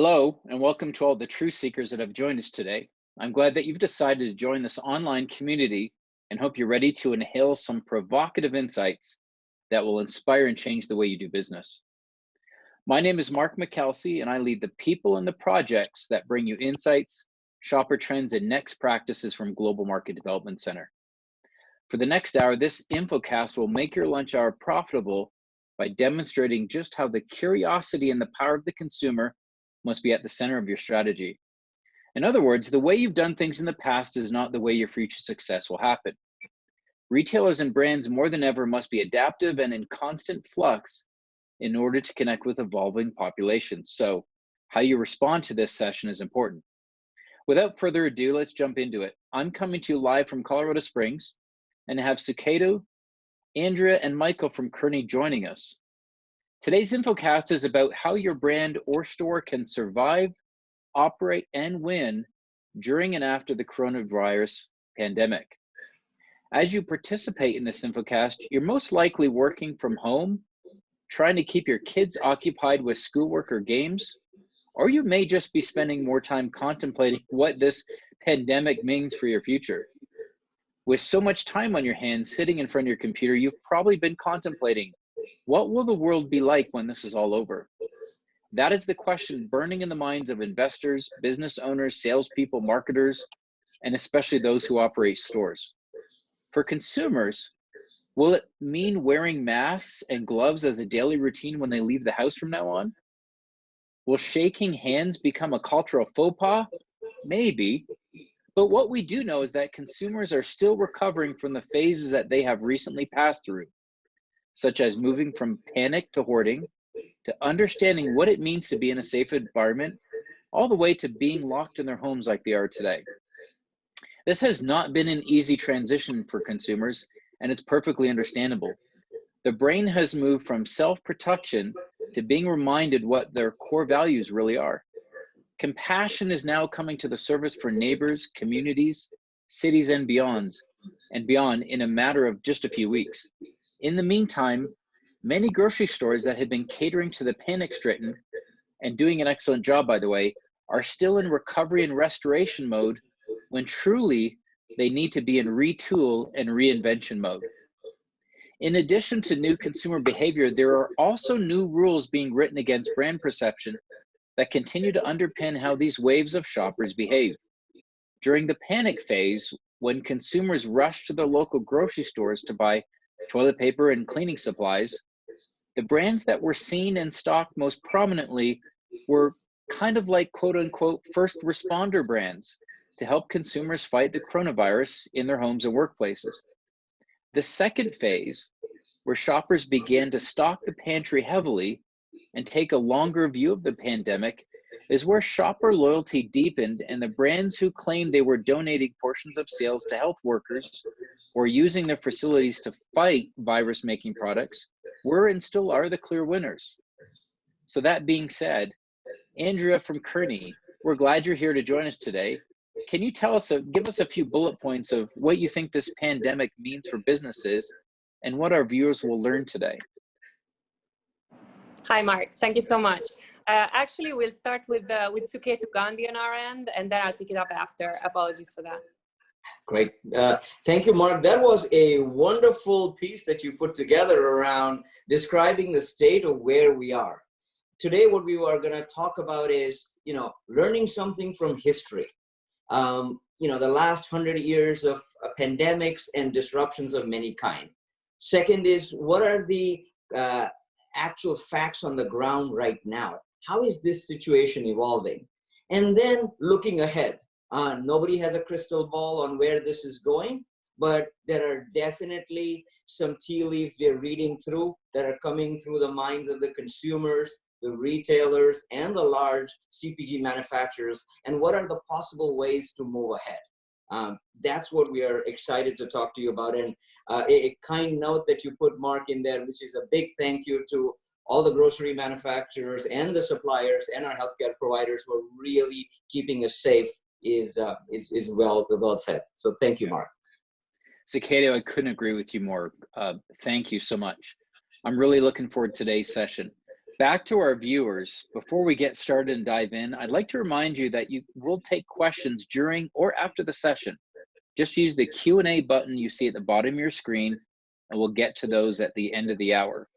Hello, and welcome to all the truth seekers that have joined us today. I'm glad that you've decided to join this online community and hope you're ready to inhale some provocative insights that will inspire and change the way you do business. My name is Mark McKelsey, and I lead the people and the projects that bring you insights, shopper trends, and next practices from Global Market Development Center. For the next hour, this Infocast will make your lunch hour profitable by demonstrating just how the curiosity and the power of the consumer must be at the center of your strategy. In other words, the way you've done things in the past is not the way your future success will happen. Retailers and brands more than ever must be adaptive and in constant flux in order to connect with evolving populations. So how you respond to this session is important. Without further ado, let's jump into it. I'm coming to you live from Colorado Springs and have Suketu, Andrea, and Michael from Kearney joining us. Today's Infocast is about how your brand or store can survive, operate, and win during and after the coronavirus pandemic. As you participate in this Infocast, you're most likely working from home, trying to keep your kids occupied with schoolwork or games, or you may just be spending more time contemplating what this pandemic means for your future. With so much time on your hands sitting in front of your computer, you've probably been contemplating, what will the world be like when this is all over? That is the question burning in the minds of investors, business owners, salespeople, marketers, and especially those who operate stores. For consumers, will it mean wearing masks and gloves as a daily routine when they leave the house from now on? Will shaking hands become a cultural faux pas? Maybe. But what we do know is that consumers are still recovering from the phases that they have recently passed through, such as moving from panic to hoarding, to understanding what it means to be in a safe environment, all the way to being locked in their homes like they are today. This has not been an easy transition for consumers, and it's perfectly understandable. The brain has moved from self-protection to being reminded what their core values really are. Compassion is now coming to the service for neighbors, communities, cities, and beyond in a matter of just a few weeks. In the meantime, many grocery stores that had been catering to the panic-stricken, and doing an excellent job, by the way, are still in recovery and restoration mode when truly they need to be in retool and reinvention mode. In addition to new consumer behavior, there are also new rules being written against brand perception that continue to underpin how these waves of shoppers behave. During the panic phase, when consumers rushed to their local grocery stores to buy toilet paper and cleaning supplies, the brands that were seen and stocked most prominently were kind of like quote unquote first responder brands to help consumers fight the coronavirus in their homes and workplaces. The second phase, where shoppers began to stock the pantry heavily and take a longer view of the pandemic, is where shopper loyalty deepened, and the brands who claimed they were donating portions of sales to health workers or using their facilities to fight virus-making products were and still are the clear winners. So that being said, Andrea from Kearney, we're glad you're here to join us today. Can you give us a few bullet points of what you think this pandemic means for businesses and what our viewers will learn today? Hi, Mark. Thank you so much. Actually, we'll start with Suketu Gandhi on our end, and then I'll pick it up after. Apologies for that. Great. Thank you, Mark. That was a wonderful piece that you put together around describing the state of where we are. Today, what we are going to talk about is, learning something from history. The last 100 years of pandemics and disruptions of many kind. Second is, what are the actual facts on the ground right now? How is this situation evolving? And then looking ahead. Nobody has a crystal ball on where this is going, but there are definitely some tea leaves we're reading through that are coming through the minds of the consumers, the retailers, and the large CPG manufacturers, and what are the possible ways to move ahead. That's what we are excited to talk to you about. And a kind note that you put, Mark, in there, which is a big thank you to all the grocery manufacturers and the suppliers and our healthcare providers who are really keeping us safe is well said. So thank you, Mark. Suketu, I couldn't agree with you more. Thank you so much. I'm really looking forward to today's session. Back to our viewers, before we get started and dive in, I'd like to remind you that you will take questions during or after the session. Just use the Q&A button you see at the bottom of your screen, and we'll get to those at the end of the hour.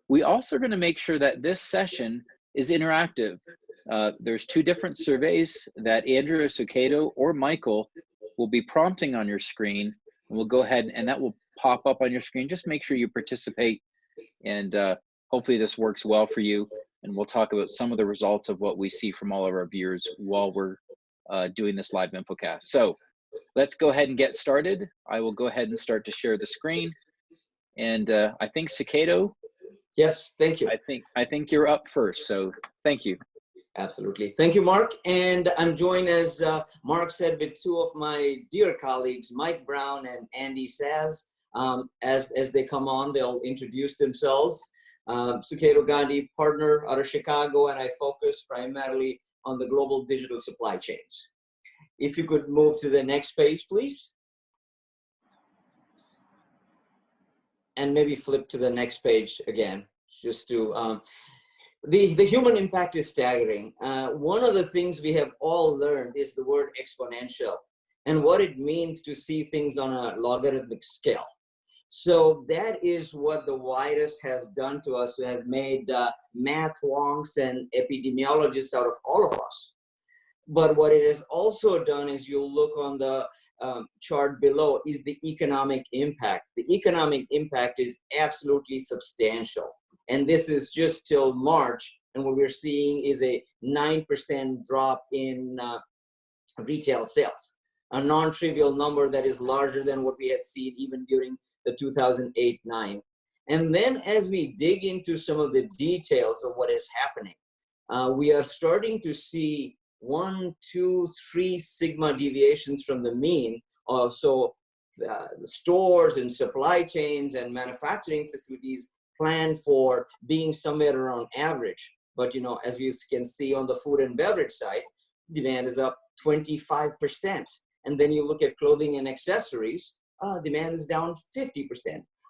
We also are going to make sure that this session is interactive. There's two different surveys that Andrew Suketo or Michael will be prompting on your screen, and we'll go ahead and that will pop up on your screen. Just make sure you participate, and hopefully this works well for you, and we'll talk about some of the results of what we see from all of our viewers while we're doing this live Infocast. So let's go ahead and get started. I will go ahead and start to share the screen, and I think Suketo. Yes, thank you. I think you're up first, so thank you. Absolutely. Thank you, Mark. And I'm joined, as Mark said, with two of my dear colleagues, Mike Brown and Andy Saz. As they come on, they'll introduce themselves. Suketo Gandhi, partner out of Chicago, and I focus primarily on the global digital supply chains. If you could move to the next page, please. And maybe flip to the next page again, just to, the human impact is staggering. One of the things we have all learned is the word exponential and what it means to see things on a logarithmic scale. So that is what the virus has done to us, has made math wonks and epidemiologists out of all of us. But what it has also done is, you'll look on the chart below, is the economic impact. The economic impact is absolutely substantial. And this is just till March. And what we're seeing is a 9% drop in retail sales, a non-trivial number that is larger than what we had seen even during the 2008-9. And then as we dig into some of the details of what is happening, we are starting to see 1, 2, 3 sigma deviations from the mean. So stores and supply chains and manufacturing facilities plan for being somewhere around average. But as we can see on the food and beverage side, demand is up 25%. And then you look at clothing and accessories, demand is down 50%.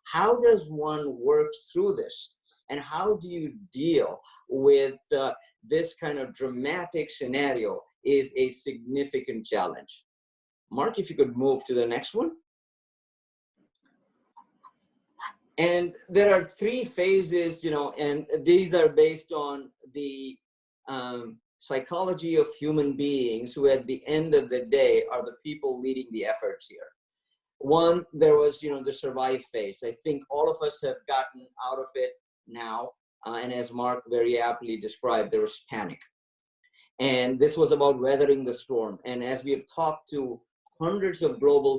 How does one work through this? And how do you deal with this kind of dramatic scenario is a significant challenge. Mark, if you could move to the next one. And there are 3 phases, and these are based on the psychology of human beings, who at the end of the day are the people leading the efforts here. One, there was, the survive phase. I think all of us have gotten out of it now. And as Mark very aptly described, there was panic. And this was about weathering the storm. And as we have talked to hundreds of global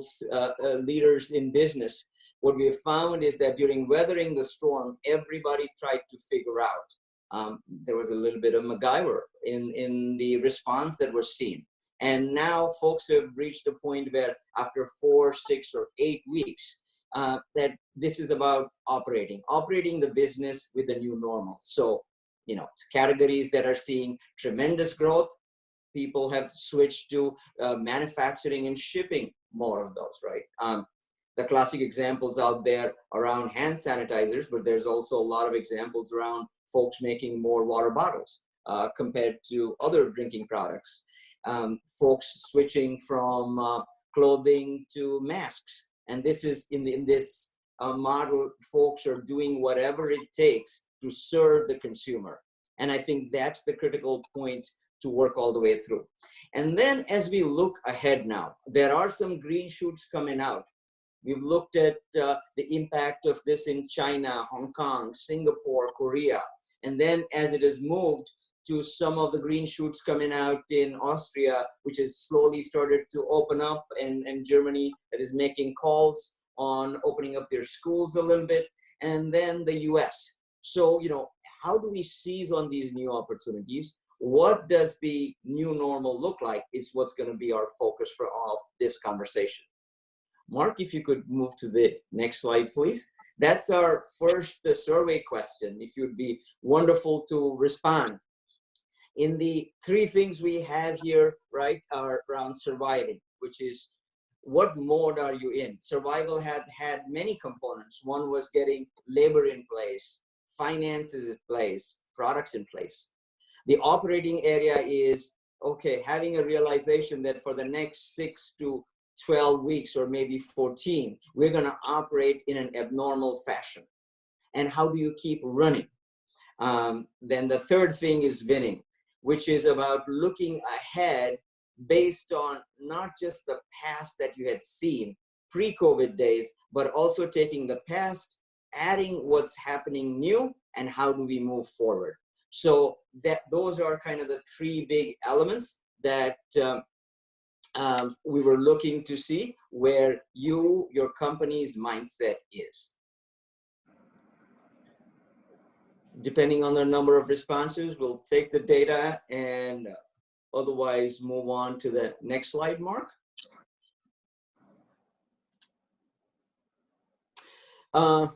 leaders in business, what we have found is that during weathering the storm, everybody tried to figure out. There was a little bit of MacGyver in the response that was seen. And now folks have reached a point where after 4, 6, or 8 weeks, that this is about operating the business with the new normal. So, categories that are seeing tremendous growth, people have switched to manufacturing and shipping more of those, right? The classic examples out there around hand sanitizers, but there's also a lot of examples around folks making more water bottles compared to other drinking products. Folks switching from clothing to masks. And this is in this model, folks are doing whatever it takes to serve the consumer. And I think that's the critical point to work all the way through. And then as we look ahead now, there are some green shoots coming out. We've looked at the impact of this in China, Hong Kong, Singapore, Korea. And then as it has moved to some of the green shoots coming out in Austria, which has slowly started to open up, and Germany that is making calls on opening up their schools a little bit, and then the US. So, how do we seize on these new opportunities? What does the new normal look like is what's going to be our focus for all of this conversation. Mark, if you could move to the next slide, please. That's our first survey question. If you'd be wonderful to respond. In the 3 things we have here, right, are around surviving, which is what mode are you in? Survival had many components. One was getting labor in place, finances in place, products in place. The operating area is, okay, having a realization that for the next 6 to 12 weeks or maybe 14, we're going to operate in an abnormal fashion. And how do you keep running? Then the third thing is winning, which is about looking ahead based on not just the past that you had seen pre-COVID days, but also taking the past, adding what's happening new, and how do we move forward. So those are kind of the three big elements that we were looking to see where your company's mindset is. Depending on the number of responses, we'll take the data and otherwise move on to the next slide, Mark. What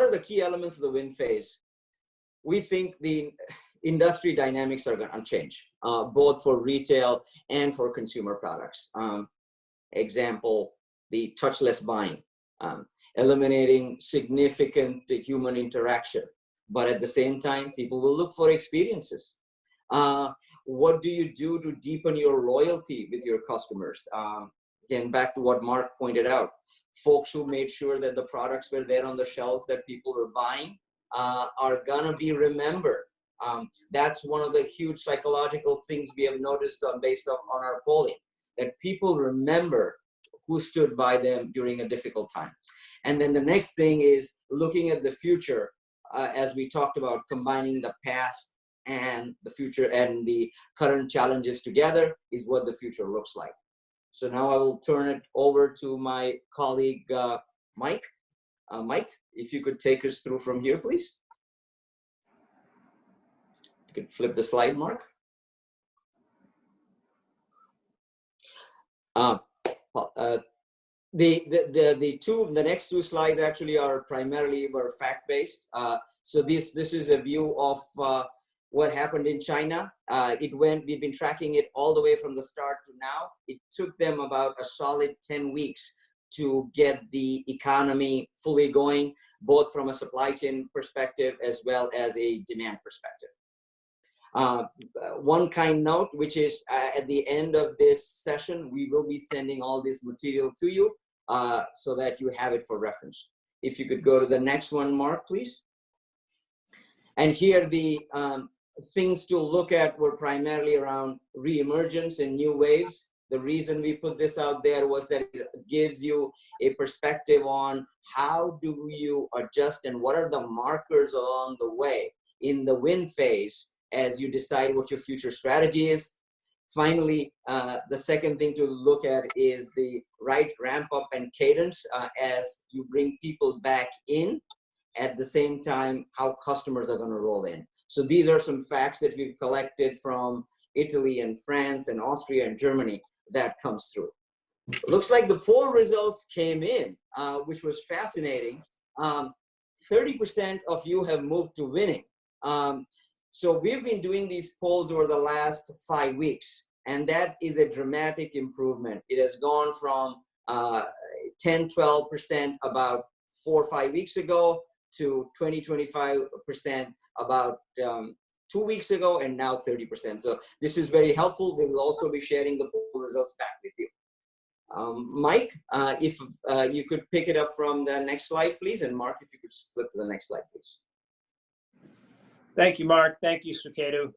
are the key elements of the win phase? We think the industry dynamics are going to change, both for retail and for consumer products. Example, the touchless buying, eliminating significant human interaction, but at the same time, people will look for experiences. What do you do to deepen your loyalty with your customers? Again, back to what Mark pointed out, folks who made sure that the products were there on the shelves that people were buying are gonna be remembered. That's one of the huge psychological things we have noticed based on our polling, that people remember who stood by them during a difficult time. And then the next thing is looking at the future, as we talked about, combining the past and the future and the current challenges together is what the future looks like. So now I will turn it over to my colleague, Mike. Mike, if you could take us through from here, please. You could flip the slide, Mark. The next two slides actually are primarily fact-based. So this is a view of what happened in China. We've been tracking it all the way from the start to now. It took them about a solid 10 weeks to get the economy fully going, both from a supply chain perspective as well as a demand perspective. One kind note, which is at the end of this session, we will be sending all this material to you so that you have it for reference. If you could go to the next one, Mark, please. And here the things to look at were primarily around reemergence and new waves. The reason we put this out there was that it gives you a perspective on how do you adjust and what are the markers along the way in the win phase as you decide what your future strategy is. Finally, the second thing to look at is the right ramp up and cadence as you bring people back in, at the same time how customers are going to roll in. So these are some facts that we've collected from Italy and France and Austria and Germany that comes through. Looks like the poll results came in, which was fascinating. 30% of you have moved to winning. So we've been doing these polls over the last 5 weeks, and that is a dramatic improvement. It has gone from 10-12% about 4 or 5 weeks ago to 20-25% about 2 weeks ago, and now 30%. So this is very helpful. We will also be sharing the poll results back with you. Mike, if you could pick it up from the next slide, please. And Mark, if you could flip to the next slide, please. Thank you, Mark. Thank you, Suketu.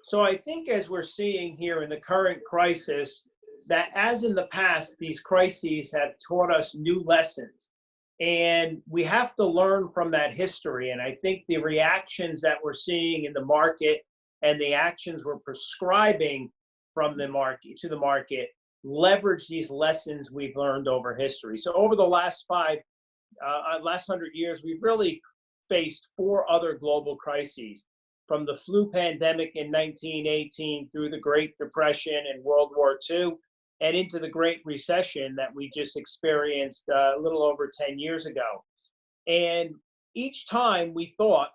So I think as we're seeing here in the current crisis, that as in the past, these crises have taught us new lessons. And we have to learn from that history. And I think the reactions that we're seeing in the market and the actions we're prescribing from the market to the market leverage these lessons we've learned over history. So over the last 100 years, we've really faced 4 other global crises, from the flu pandemic in 1918 through the Great Depression and World War II, and into the Great Recession that we just experienced a little over 10 years ago. And each time we thought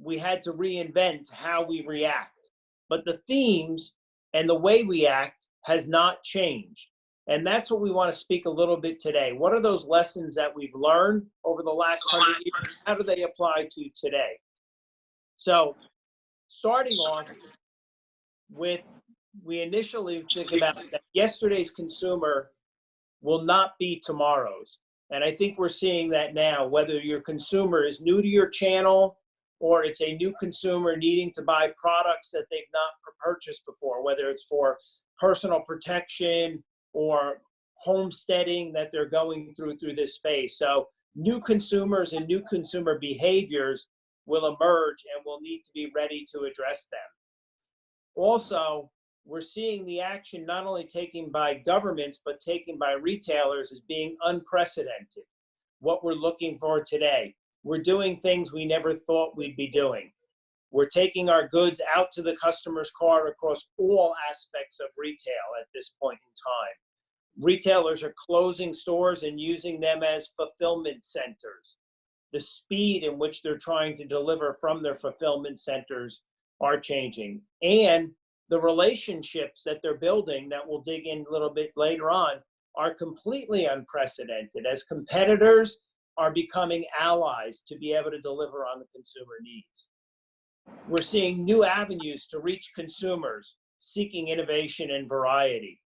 we had to reinvent how we react, but the themes and the way we act has not changed. And that's what we want to speak a little bit today. What are those lessons that we've learned over the last 100 years? How do they apply to today? So starting off with, we initially think about that yesterday's consumer will not be tomorrow's. And I think we're seeing that now, whether your consumer is new to your channel or it's a new consumer needing to buy products that they've not purchased before, whether it's for personal protection or homesteading that they're going through this phase. So new consumers and new consumer behaviors will emerge and we'll need to be ready to address them. Also, we're seeing the action not only taken by governments, but taken by retailers as being unprecedented. What we're looking for today, we're doing things we never thought we'd be doing. We're taking our goods out to the customer's car across all aspects of retail at this point in time. Retailers are closing stores and using them as fulfillment centers. The speed in which they're trying to deliver from their fulfillment centers are changing. And the relationships that they're building, that we'll dig in a little bit later on, are completely unprecedented as competitors are becoming allies to be able to deliver on the consumer needs. We're seeing new avenues to reach consumers seeking innovation and variety.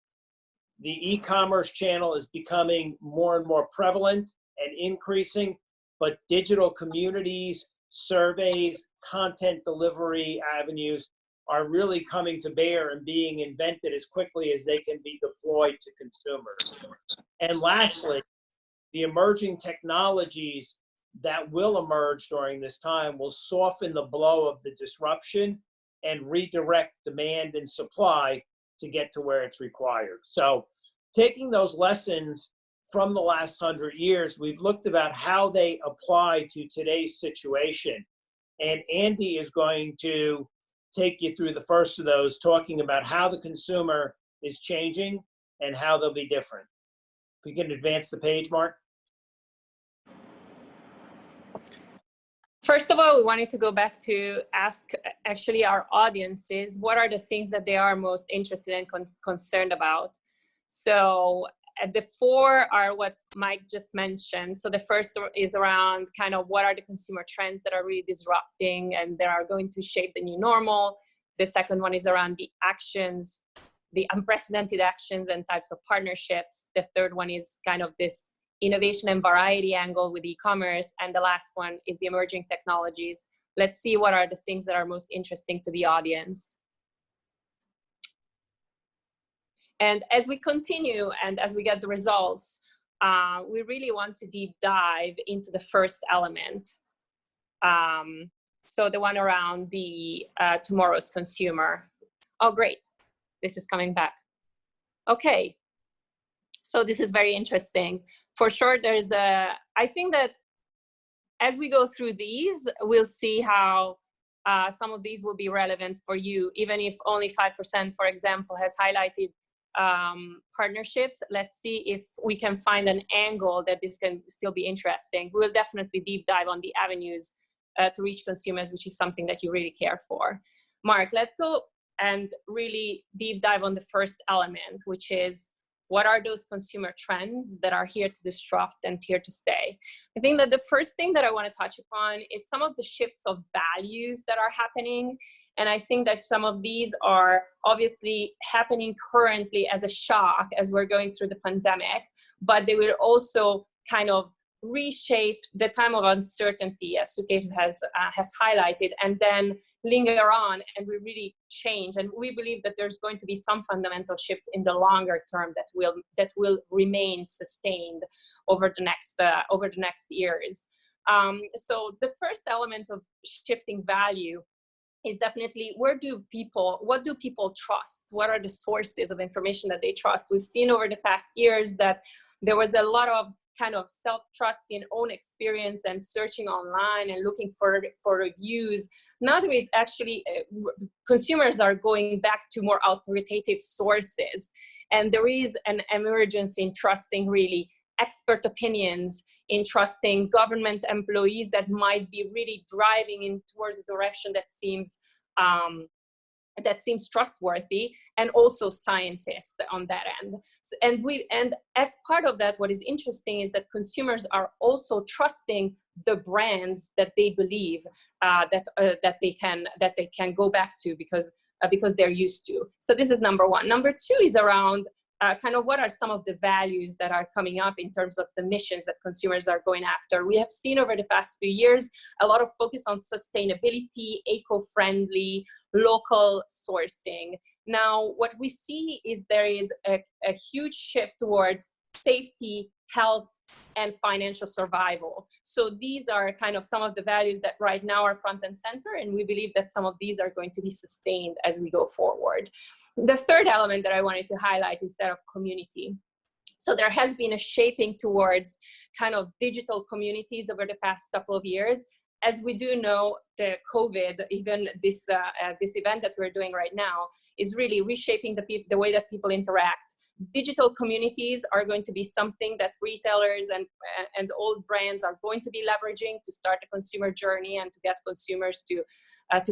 The e-commerce channel is becoming more and more prevalent and increasing, but digital communities, surveys, content delivery avenues are really coming to bear and being invented as quickly as they can be deployed to consumers. And lastly, the emerging technologies that will emerge during this time will soften the blow of the disruption and redirect demand and supply to get to where it's required. So taking those lessons from the last 100 years, we've looked about how they apply to today's situation. And Andy is going to take you through the first of those, talking about how the consumer is changing and how they'll be different. If we can advance the page, Mark. First of all, we wanted to go back to ask actually our audiences, what are the things that they are most interested and concerned about? So the four are what Mike just mentioned. So the first is around kind of what are the consumer trends that are really disrupting and that are going to shape the new normal. The second one is around the actions, the unprecedented actions and types of partnerships. The third one is kind of this innovation and variety angle with e-commerce. And the last one is the emerging technologies. Let's see what are the things that are most interesting to the audience. And as we continue and as we get the results, we really want to deep dive into the first element. So the one around the tomorrow's consumer. Oh, great. This is coming back. Okay. So this is very interesting. For sure, there's I think that as we go through these, we'll see how some of these will be relevant for you, even if only 5%, for example, has highlighted partnerships. Let's see if we can find an angle that this can still be interesting. We'll definitely deep dive on the avenues to reach consumers, which is something that you really care for. Mark, let's go and really deep dive on the first element, which is what are those consumer trends that are here to disrupt and here to stay? I think that the first thing that I want to touch upon is some of the shifts of values that are happening. And I think that some of these are obviously happening currently as a shock as we're going through the pandemic, but they will also kind of reshape the time of uncertainty, as Suketu has highlighted, and then linger on and we really change. And we believe that there's going to be some fundamental shifts in the longer term that will remain sustained over the next years. So the first element of shifting value is definitely what do people trust? What are the sources of information that they trust? We've seen over the past years that there was a lot of kind of self-trust in own experience and searching online and looking for reviews. Now there is actually, consumers are going back to more authoritative sources. And there is an emergence in trusting really expert opinions, in trusting government employees that might be really driving in towards a direction that seems that seems trustworthy, and also scientists on that end. And as part of that, what is interesting is that consumers are also trusting the brands that they believe that they can go back to because they're used to. So this is number one. Number two is around kind of what are some of the values that are coming up in terms of the missions that consumers are going after. We have seen over the past few years a lot of focus on sustainability, eco-friendly, local sourcing. Now, what we see is there is a huge shift towards safety, health, and financial survival. So these are kind of some of the values that right now are front and center, and we believe that some of these are going to be sustained as we go forward. The third element that I wanted to highlight is that of community. So there has been a shaping towards kind of digital communities over the past couple of years. As we do know, the COVID, even this event that we're doing right now, is really reshaping the way that people interact. Digital communities are going to be something that retailers and old brands are going to be leveraging to start the consumer journey and to get consumers to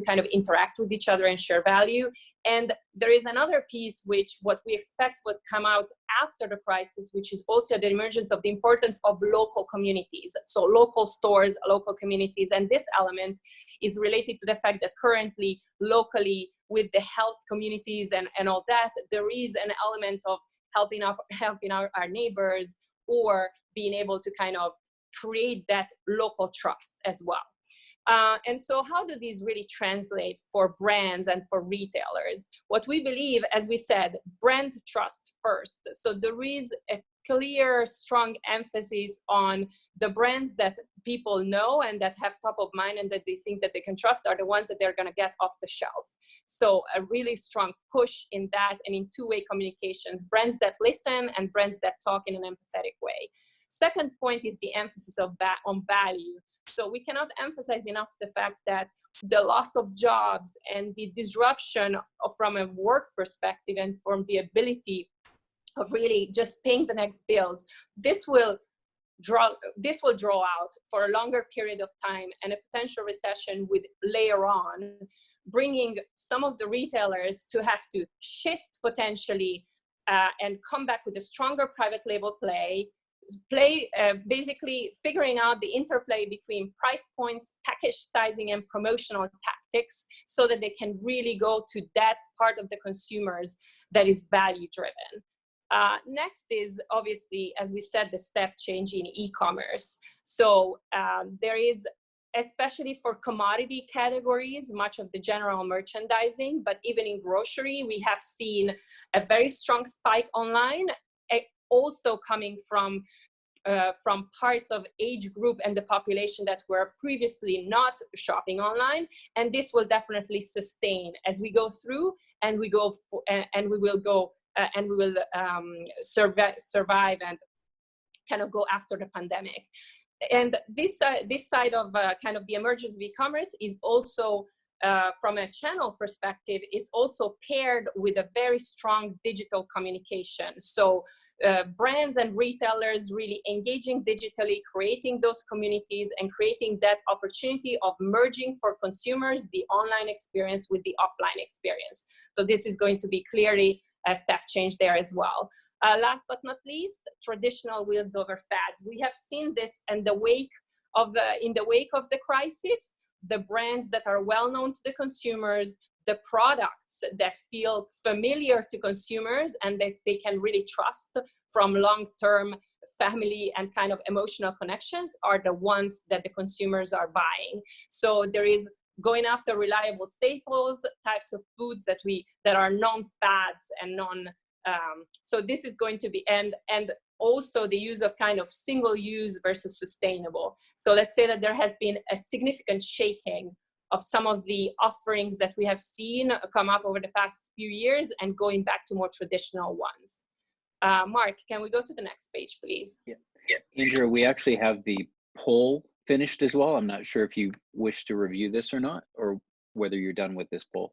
kind of interact with each other and share value. And there is another piece which what we expect would come out after the crisis, which is also the emergence of the importance of local communities. So local stores, local communities, and this element is related to the fact that currently, locally, with the health communities and all that, there is an element of helping our neighbors or being able to kind of create that local trust as well. And so how do these really translate for brands and for retailers? What we believe, as we said, brand trust first. So there is a clear, strong emphasis on the brands that people know and that have top of mind and that they think that they can trust are the ones that they're going to get off the shelf. So a really strong push in that and in two-way communications, brands that listen and brands that talk in an empathetic way. Second point is the emphasis on value. So we cannot emphasize enough the fact that the loss of jobs and the disruption from a work perspective and from the ability of really just paying the next bills, this will draw out for a longer period of time, and a potential recession would layer on, bringing some of the retailers to have to shift potentially and come back with a stronger private label play, basically figuring out the interplay between price points, package sizing, and promotional tactics so that they can really go to that part of the consumers that is value driven. Next is obviously, as we said, the step change in e-commerce. So there is, especially for commodity categories, much of the general merchandising, but even in grocery, we have seen a very strong spike online, also coming from parts of age group and the population that were previously not shopping online, and this will definitely sustain as we go through, and we will survive and kind of go after the pandemic. And this side of kind of the emergence of e-commerce is also, from a channel perspective, is also paired with a very strong digital communication. So brands and retailers really engaging digitally, creating those communities and creating that opportunity of merging for consumers the online experience with the offline experience. So this is going to be clearly a step change there as well. Last but not least, traditional wheels over fads. We have seen this in the wake of the crisis. The brands that are well known to the consumers, the products that feel familiar to consumers and that they can really trust from long-term family and kind of emotional connections are the ones that the consumers are buying. So there is going after reliable staples, types of foods that are non-fads and so this is going to be, and also the use of kind of single use versus sustainable. So let's say that there has been a significant shaking of some of the offerings that we have seen come up over the past few years and going back to more traditional ones. Mark, can we go to the next page, please? Yeah. Andrea, we actually have the poll finished as well. I'm not sure if you wish to review this or not, or whether you're done with this poll.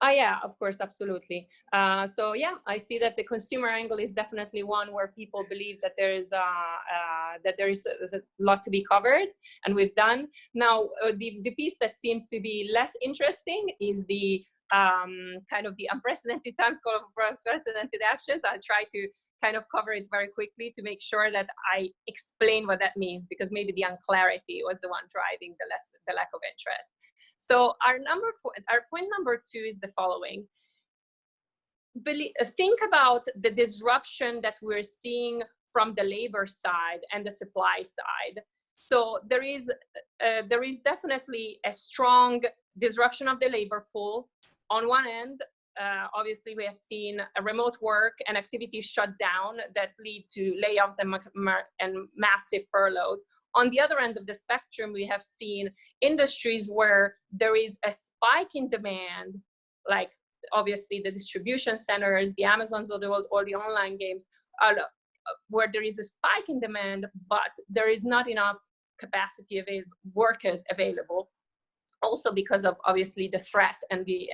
Oh yeah, of course, absolutely. So yeah, I see that the consumer angle is definitely one where people believe that there is a lot to be covered, and we've done. Now, the piece that seems to be less interesting is the kind of the unprecedented times call for unprecedented actions. I'll try to kind of cover it very quickly to make sure that I explain what that means, because maybe the unclarity was the one driving the lack of interest. So our point number 2 is the following. Think about the disruption that we're seeing from the labor side and the supply side. So there is definitely a strong disruption of the labor pool. On one end, obviously we have seen a remote work and activities shut down that lead to layoffs and massive furloughs. On the other end of the spectrum, we have seen industries where there is a spike in demand, like obviously the distribution centers, the Amazons of the world, or the online games, where there is a spike in demand, but there is not enough capacity workers available. Also because of obviously the threat and the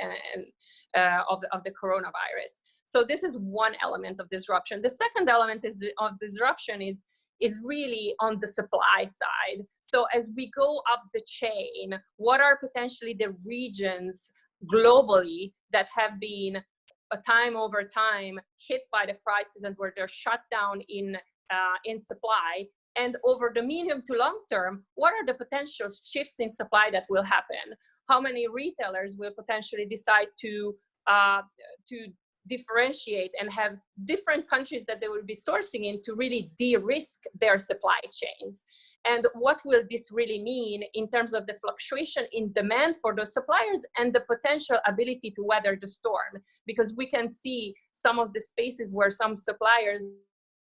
of the coronavirus. So this is one element of disruption. The second element of disruption is really on the supply side. So as we go up the chain, what are potentially the regions globally that have been time over time hit by the crisis and where they're shut down in supply? And over the medium to long term, what are the potential shifts in supply that will happen? How many retailers will potentially decide to differentiate and have different countries that they will be sourcing in to really de-risk their supply chains? And what will this really mean in terms of the fluctuation in demand for those suppliers and the potential ability to weather the storm? Because we can see some of the spaces where some suppliers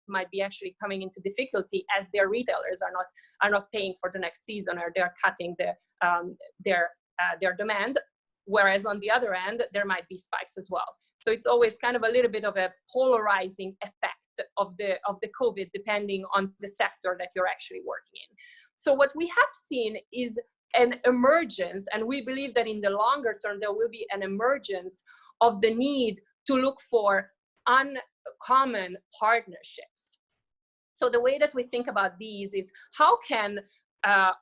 might be actually coming into difficulty as their retailers are not paying for the next season, or they're cutting their demand. Whereas on the other end, there might be spikes as well. So it's always kind of a little bit of a polarizing effect of the COVID, depending on the sector that you're actually working in. So what we have seen is an emergence, and we believe that in the longer term, there will be an emergence of the need to look for uncommon partnerships. So the way that we think about these is how can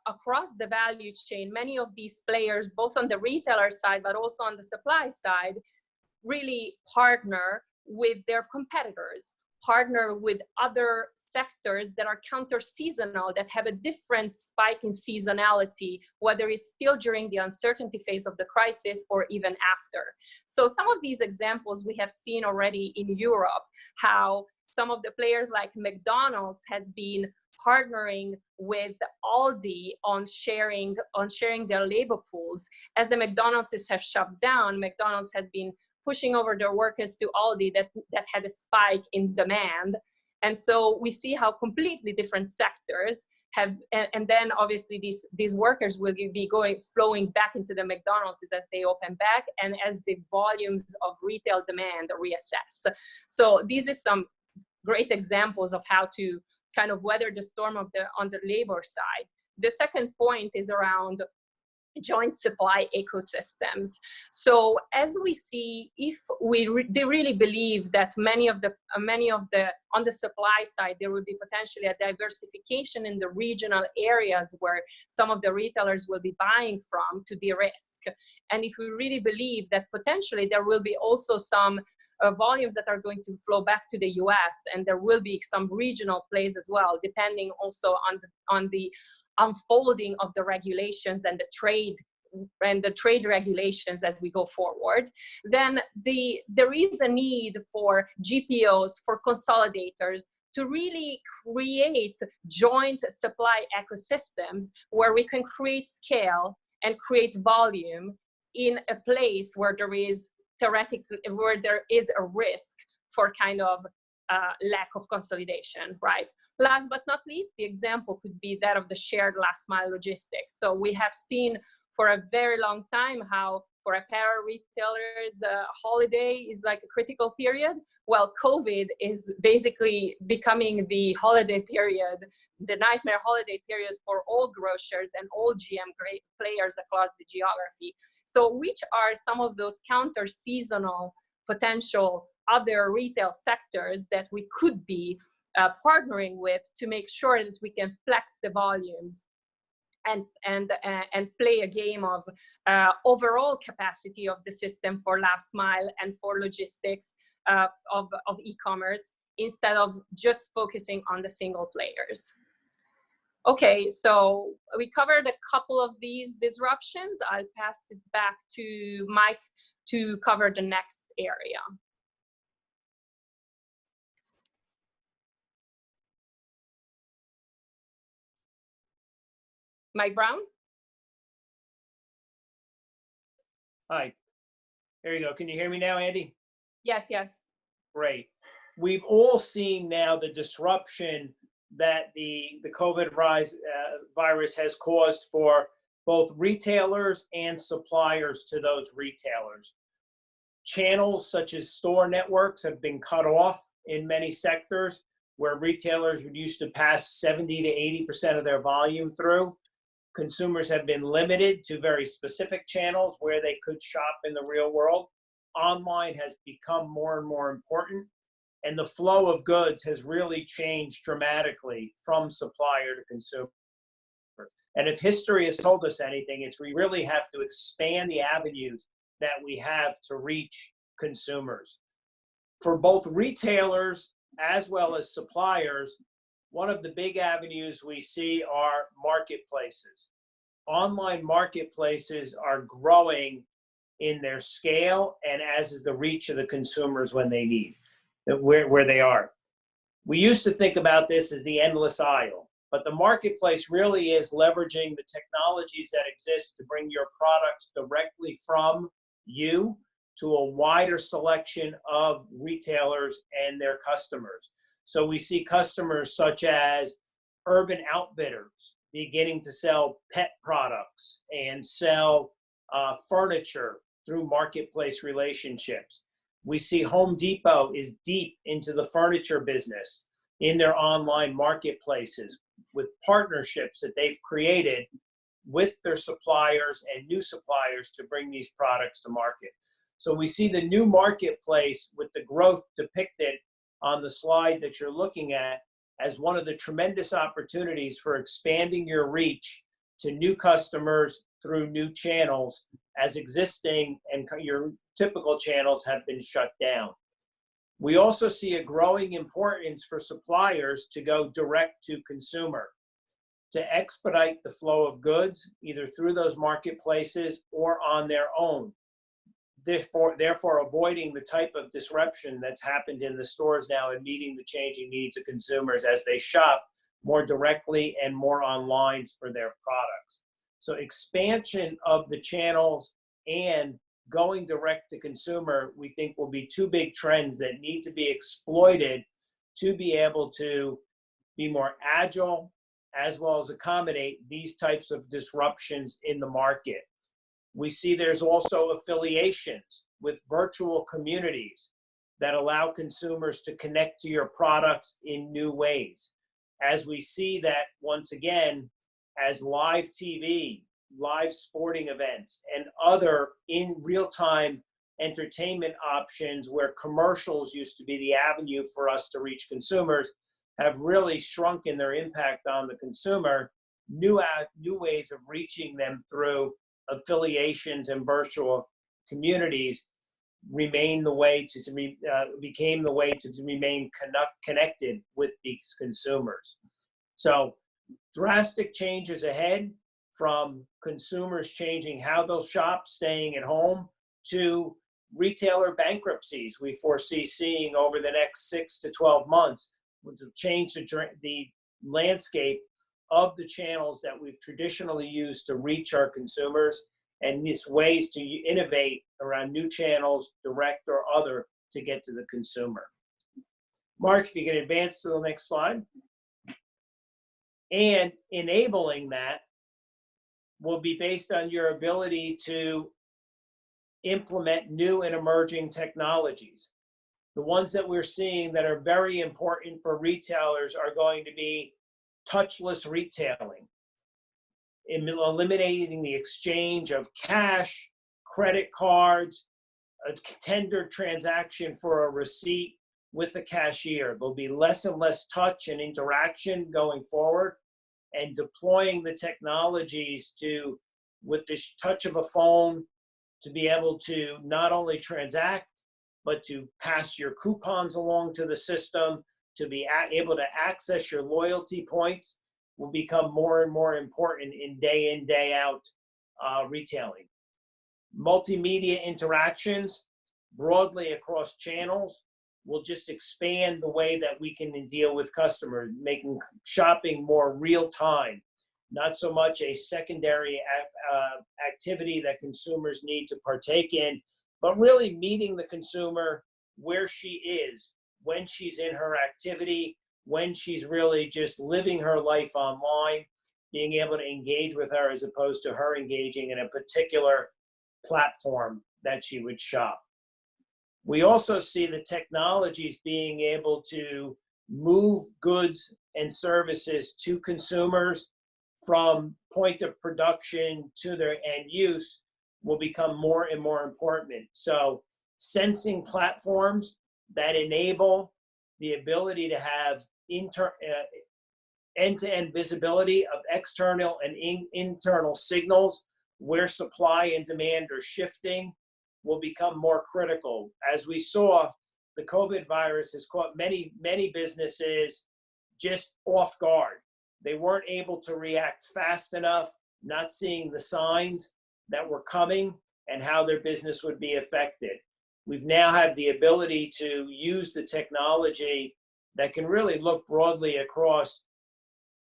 across the value chain, many of these players, both on the retailer side, but also on the supply side, really partner with their competitors, partner with other sectors that are counter-seasonal, that have a different spike in seasonality, whether it's still during the uncertainty phase of the crisis or even after. So some of these examples we have seen already in Europe, how some of the players like McDonald's has been partnering with Aldi on sharing their labor pools. As the McDonald's have shut down, McDonald's has been pushing over their workers to Aldi that had a spike in demand. And so we see how completely different sectors have, and then obviously these workers will be flowing back into the McDonald's as they open back and as the volumes of retail demand reassess. So these are some great examples of how to kind of weather the storm on the labor side. The second point is around joint supply ecosystems. So as we see, if they really believe that many of the on the supply side, there will be potentially a diversification in the regional areas where some of the retailers will be buying from to de-risk. And if we really believe that potentially there will be also some volumes that are going to flow back to the US, and there will be some regional plays as well, depending also on the unfolding of the regulations and the trade regulations as we go forward, then there is a need for GPOs, for consolidators, to really create joint supply ecosystems where we can create scale and create volume in a place where there is a risk for kind of lack of consolidation, right? Last but not least, the example could be that of the shared last mile logistics. So we have seen for a very long time how for apparel retailers, holiday is like a critical period. Well, COVID is basically becoming the holiday period, the nightmare holiday period for all grocers and all GM players across the geography. So which are some of those counter-seasonal potential other retail sectors that we could be partnering with to make sure that we can flex the volumes and play a game of overall capacity of the system for last mile and for logistics of e-commerce, instead of just focusing on the single players. Okay, so we covered a couple of these disruptions. I'll pass it back to Mike to cover the next area. Mike Brown? Hi. There you go. Can you hear me now, Andy? Yes, yes. Great. We've all seen now the disruption that the COVID virus has caused for both retailers and suppliers to those retailers. Channels such as store networks have been cut off in many sectors where retailers would used to pass 70 to 80% of their volume through. Consumers have been limited to very specific channels where they could shop in the real world. Online has become more and more important, and the flow of goods has really changed dramatically from supplier to consumer. And if history has told us anything, it's we really have to expand the avenues that we have to reach consumers. For both retailers as well as suppliers, one of the big avenues we see are marketplaces. Online marketplaces are growing in their scale and as is the reach of the consumers when they need, where they are. We used to think about this as the endless aisle, but the marketplace really is leveraging the technologies that exist to bring your products directly from you to a wider selection of retailers and their customers. So we see customers such as Urban Outfitters beginning to sell pet products and sell furniture through marketplace relationships. We see Home Depot is deep into the furniture business in their online marketplaces with partnerships that they've created with their suppliers and new suppliers to bring these products to market. So we see the new marketplace with the growth depicted on the slide that you're looking at as one of the tremendous opportunities for expanding your reach to new customers through new channels as existing and your typical channels have been shut down. We also see a growing importance for suppliers to go direct to consumer, to expedite the flow of goods, either through those marketplaces or on their own. Therefore avoiding the type of disruption that's happened in the stores now and meeting the changing needs of consumers as they shop more directly and more online for their products. So expansion of the channels and going direct to consumer, we think will be two big trends that need to be exploited to be able to be more agile as well as accommodate these types of disruptions in the market. We see there's also affiliations with virtual communities that allow consumers to connect to your products in new ways. As we see that, once again, as live TV, live sporting events, and other in real-time entertainment options where commercials used to be the avenue for us to reach consumers have really shrunk in their impact on the consumer, new ways of reaching them through affiliations and virtual communities became the way to remain connected with these consumers. So drastic changes ahead, from consumers changing how they'll shop, staying at home, to retailer bankruptcies we foresee seeing over the next 6 to 12 months, which will change the landscape of the channels that we've traditionally used to reach our consumers, and these ways to innovate around new channels, direct or other, to get to the consumer. Mark, if you can advance to the next slide. And enabling that will be based on your ability to implement new and emerging technologies. The ones that we're seeing that are very important for retailers are going to be touchless retailing, eliminating the exchange of cash, credit cards, a tender transaction for a receipt with the cashier. There'll be less and less touch and interaction going forward, and deploying the technologies to, with the touch of a phone, to be able to not only transact, but to pass your coupons along to the system, to be able to access your loyalty points, will become more and more important in, day out retailing. Multimedia interactions broadly across channels will just expand the way that we can deal with customers, making shopping more real time, not so much a secondary activity that consumers need to partake in, but really meeting the consumer where she is, when she's in her activity, when she's really just living her life online, being able to engage with her as opposed to her engaging in a particular platform that she would shop. We also see the technologies being able to move goods and services to consumers from point of production to their end use will become more and more important. So sensing platforms that enable the ability to have end-to-end visibility of external and internal signals where supply and demand are shifting will become more critical. As we saw, the COVID virus has caught many businesses just off guard. They weren't able to react fast enough, not seeing the signs that were coming and how their business would be affected. We've now had the ability to use the technology that can really look broadly across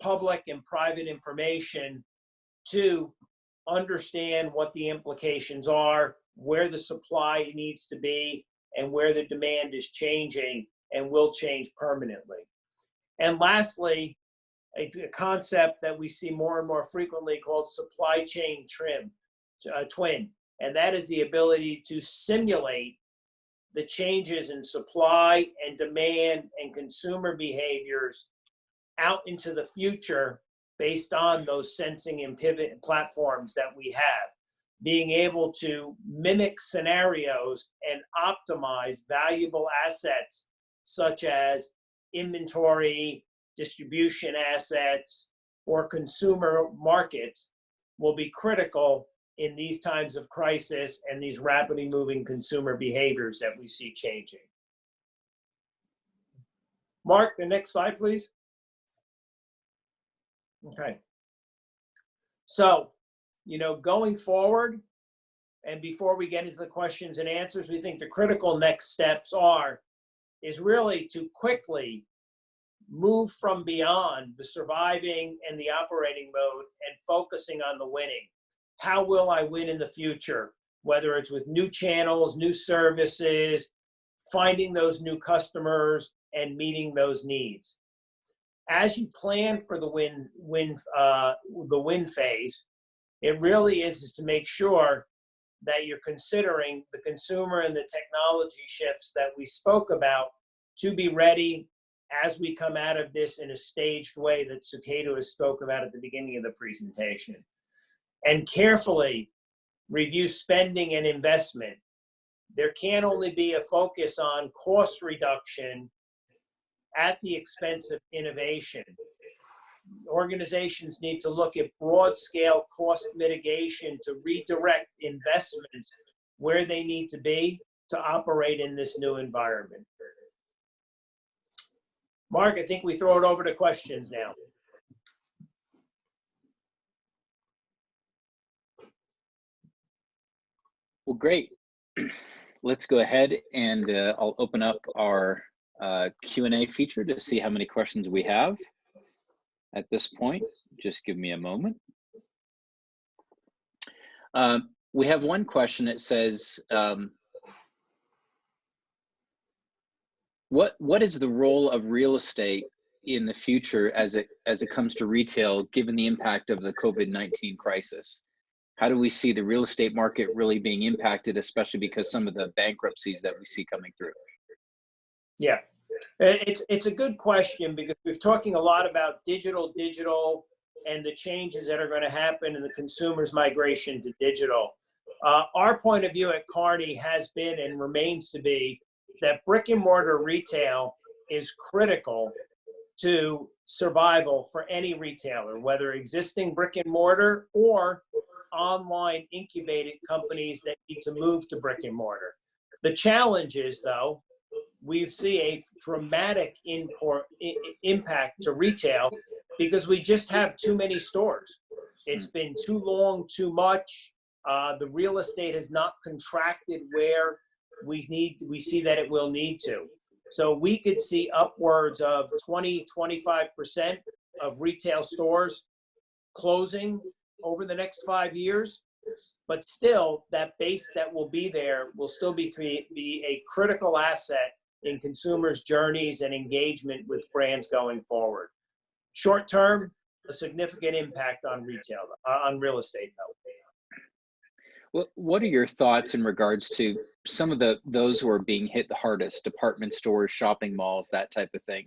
public and private information to understand what the implications are, where the supply needs to be, and where the demand is changing and will change permanently. And lastly, a concept that we see more and more frequently called supply chain twin, and that is the ability to simulate the changes in supply and demand and consumer behaviors out into the future based on those sensing and pivot platforms that we have, being able to mimic scenarios and optimize valuable assets such as inventory, distribution assets, or consumer markets will be critical in these times of crisis and these rapidly moving consumer behaviors that we see changing. Mark, the next slide, please. Okay. So, going forward, and before we get into the questions and answers, we think the critical next steps is really to quickly move from beyond the surviving and the operating mode and focusing on the winning. How will I win in the future? Whether it's with new channels, new services, finding those new customers and meeting those needs. As you plan for the win phase, it really is to make sure that you're considering the consumer and the technology shifts that we spoke about to be ready as we come out of this in a staged way that Suketu has spoke about at the beginning of the presentation. And carefully review spending and investment. There can only be a focus on cost reduction at the expense of innovation. Organizations need to look at broad-scale cost mitigation to redirect investments where they need to be to operate in this new environment. Mark, I think we throw it over to questions now. Well, great. Let's go ahead and I'll open up our Q&A feature to see how many questions we have at this point. Just give me a moment. We have one question that says, what is the role of real estate in the future as it comes to retail, given the impact of the COVID-19 crisis? How do we see the real estate market really being impacted, especially because some of the bankruptcies that we see coming through? Yeah, it's a good question because we're talking a lot about digital, and the changes that are going to happen in the consumer's migration to digital. Our point of view at Kearney has been and remains to be that brick and mortar retail is critical to survival for any retailer, whether existing brick and mortar or online incubated companies that need to move to brick and mortar. The challenge is, though, we see a dramatic impact to retail because we just have too many stores. It's been too long, too much. The real estate has not contracted where we see that it will need to. So we could see upwards of 20-25% of retail stores closing over the next 5 years. But still, that base that will be there will still be a critical asset in consumers' journeys and engagement with brands going forward. Short term, a significant impact on retail, on real estate, though. Well, what are your thoughts in regards to some of those who are being hit the hardest, department stores, shopping malls, that type of thing?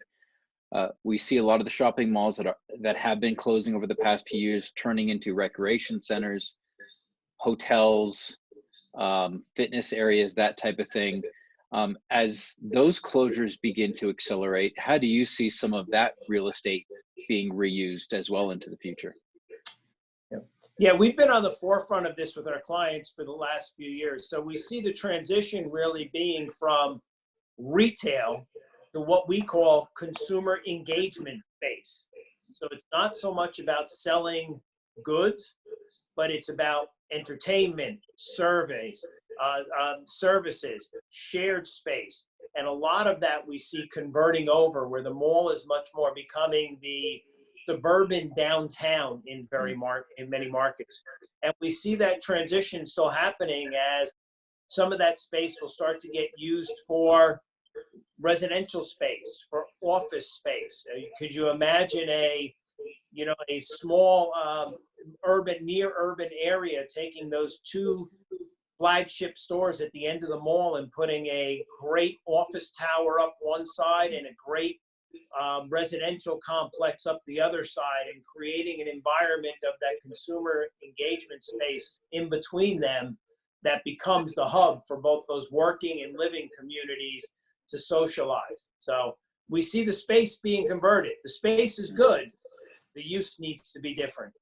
We see a lot of the shopping malls that have been closing over the past few years, turning into recreation centers, hotels, fitness areas, that type of thing. As those closures begin to accelerate, how do you see some of that real estate being reused as well into the future? Yeah, we've been on the forefront of this with our clients for the last few years. So we see the transition really being from retail to what we call consumer engagement space. So it's not so much about selling goods, but it's about entertainment, surveys, services, shared space. And a lot of that we see converting over where the mall is much more becoming the suburban downtown in many markets. And we see that transition still happening as some of that space will start to get used for residential space, for office space. Could you imagine a small near urban area taking those two flagship stores at the end of the mall and putting a great office tower up one side and a great residential complex up the other side, and creating an environment of that consumer engagement space in between them that becomes the hub for both those working and living communities to socialize. So we see the space being converted. The space is good. The use needs to be different.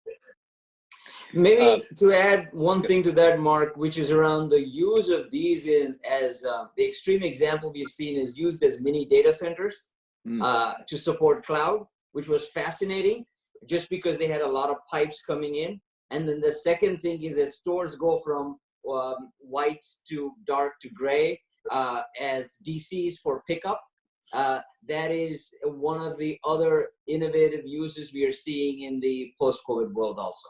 Maybe to add one thing to that, Mark, which is around the use of these as the extreme example we've seen is used as mini data centers to support cloud, which was fascinating just because they had a lot of pipes coming in. And then the second thing is as stores go from white to dark to gray as DCs for pickup. That is one of the other innovative uses we are seeing in the post-COVID world also.